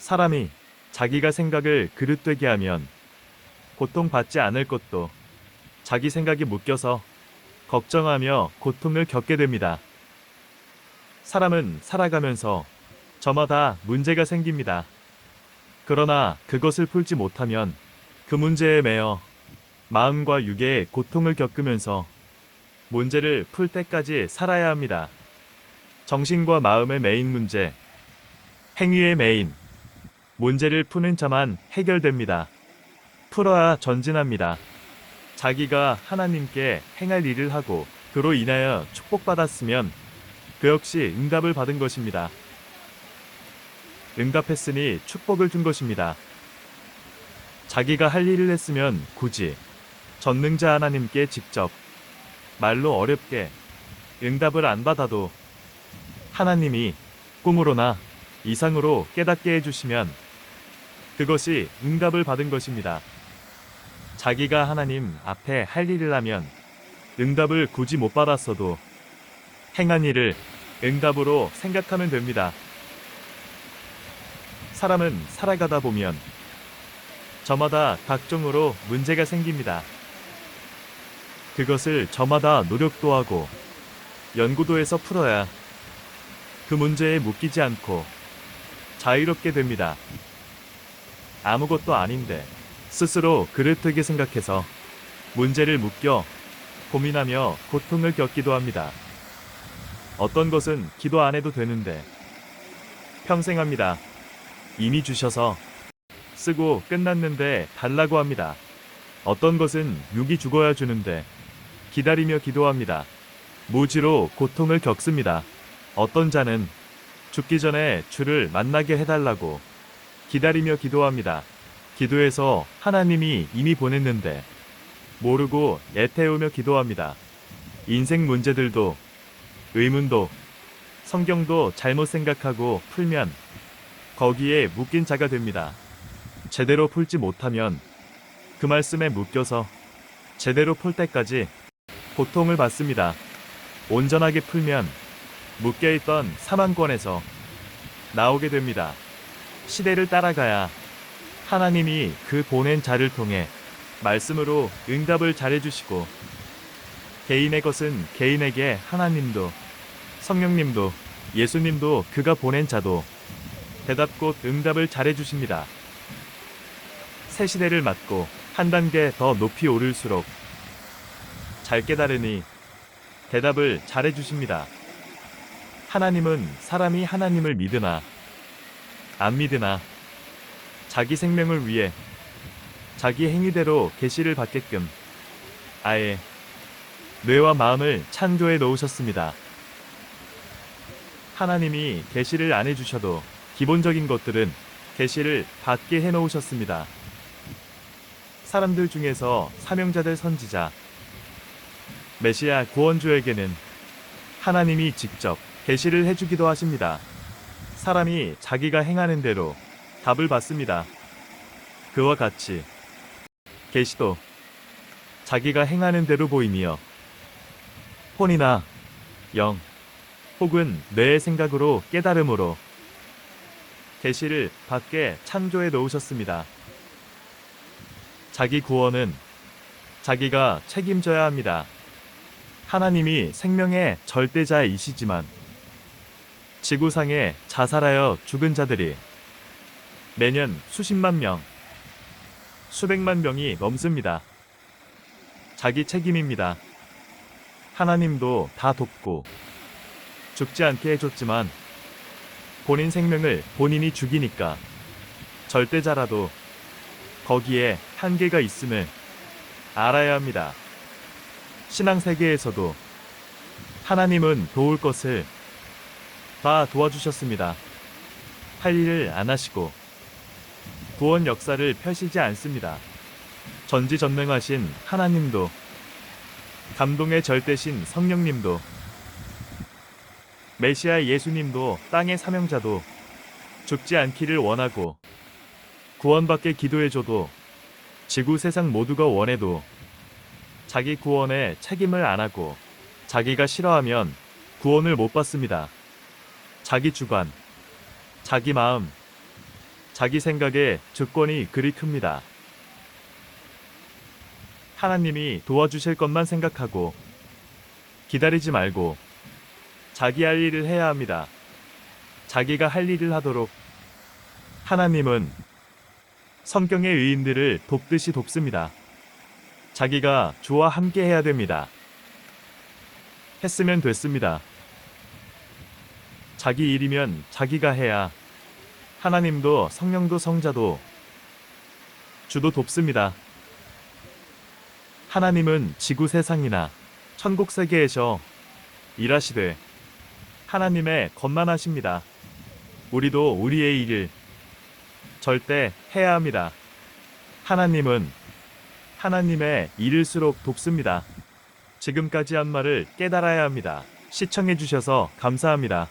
사람이 자기가 생각을 그릇되게 하면 고통받지 않을 것도 자기 생각이 묶여서 걱정하며 고통을 겪게 됩니다. 사람은 살아가면서 저마다 문제가 생깁니다. 그러나 그것을 풀지 못하면 그 문제에 매여 마음과 육의 고통을 겪으면서 문제를 풀 때까지 살아야 합니다. 정신과 마음의 메인 문제, 행위의 메인, 문제를 푸는 자만 해결됩니다. 풀어야 전진합니다. 자기가 하나님께 행할 일을 하고 그로 인하여 축복받았으면 그 역시 응답을 받은 것입니다. 응답했으니 축복을 준 것입니다. 자기가 할 일을 했으면 굳이 전능자 하나님께 직접 말로 어렵게 응답을 안 받아도 하나님이 꿈으로나 이상으로 깨닫게 해주시면 그것이 응답을 받은 것입니다. 자기가 하나님 앞에 할 일을 하면 응답을 굳이 못 받았어도 행한 일을 응답으로 생각하면 됩니다. 사람은 살아가다 보면 저마다 각종으로 문제가 생깁니다. 그것을 저마다 노력도 하고 연구도 해서 풀어야 그 문제에 묶이지 않고 자유롭게 됩니다. 아무것도 아닌데 스스로 그릇되게 생각해서 문제를 묶여 고민하며 고통을 겪기도 합니다. 어떤 것은 기도 안 해도 되는데 평생 합니다. 이미 주셔서 쓰고 끝났는데 달라고 합니다. 어떤 것은 육이 죽어야 주는데 기다리며 기도합니다. 무지로 고통을 겪습니다. 어떤 자는 죽기 전에 주를 만나게 해달라고 기다리며 기도합니다. 기도해서 하나님이 이미 보냈는데 모르고 애태우며 기도합니다. 인생 문제들도 의문도 성경도 잘못 생각하고 풀면 거기에 묶인 자가 됩니다. 제대로 풀지 못하면 그 말씀에 묶여서 제대로 풀 때까지 고통을 받습니다. 온전하게 풀면 묶여있던 사망권에서 나오게 됩니다. 시대를 따라가야 하나님이 그 보낸 자를 통해 말씀으로 응답을 잘해주시고 개인의 것은 개인에게 하나님도 성령님도 예수님도 그가 보낸 자도 대답 곧 응답을 잘해주십니다. 새 시대를 맞고 한 단계 더 높이 오를수록 잘 깨달으니 대답을 잘해주십니다. 하나님은 사람이 하나님을 믿으나 안 믿으나 자기 생명을 위해 자기 행위대로 계시를 받게끔 아예 뇌와 마음을 창조해 놓으셨습니다. 하나님이 계시를 안 해주셔도 기본적인 것들은 계시를 받게 해 놓으셨습니다. 사람들 중에서 사명자들 선지자 메시아 구원주에게는 하나님이 직접 계시를 해주기도 하십니다. 사람이 자기가 행하는 대로 답을 받습니다. 그와 같이 계시도 자기가 행하는 대로 보이며 혼이나 영 혹은 뇌의 생각으로 깨달음으로 계시를 받게 창조해 놓으셨습니다. 자기 구원은 자기가 책임져야 합니다. 하나님이 생명의 절대자이시지만 지구상에 자살하여 죽은 자들이 매년 수십만 명, 수백만 명이 넘습니다. 자기 책임입니다. 하나님도 다 돕고 죽지 않게 해줬지만 본인 생명을 본인이 죽이니까 절대자라도 거기에 한계가 있음을 알아야 합니다. 신앙세계에서도 하나님은 도울 것을 다 도와주셨습니다. 할 일을 안 하시고 구원 역사를 펴시지 않습니다. 전지전능하신 하나님도 감동의 절대신 성령님도 메시아 예수님도 땅의 사명자도 죽지 않기를 원하고 구원받게 기도해줘도 지구 세상 모두가 원해도 자기 구원에 책임을 안 하고 자기가 싫어하면 구원을 못 받습니다. 자기 주관, 자기 마음, 자기 생각에 주권이 그리 큽니다. 하나님이 도와주실 것만 생각하고 기다리지 말고 자기 할 일을 해야 합니다. 자기가 할 일을 하도록 하나님은 성경의 의인들을 돕듯이 돕습니다. 자기가 주와 함께 해야 됩니다. 했으면 됐습니다. 자기 일이면 자기가 해야 하나님도 성령도 성자도 주도 돕습니다. 하나님은 지구 세상이나 천국 세계에서 일하시되 하나님의 것만 하십니다. 우리도 우리의 일을 절대 해야 합니다. 하나님은 하나님의 일일수록 돕습니다. 지금까지 한 말을 깨달아야 합니다. 시청해주셔서 감사합니다.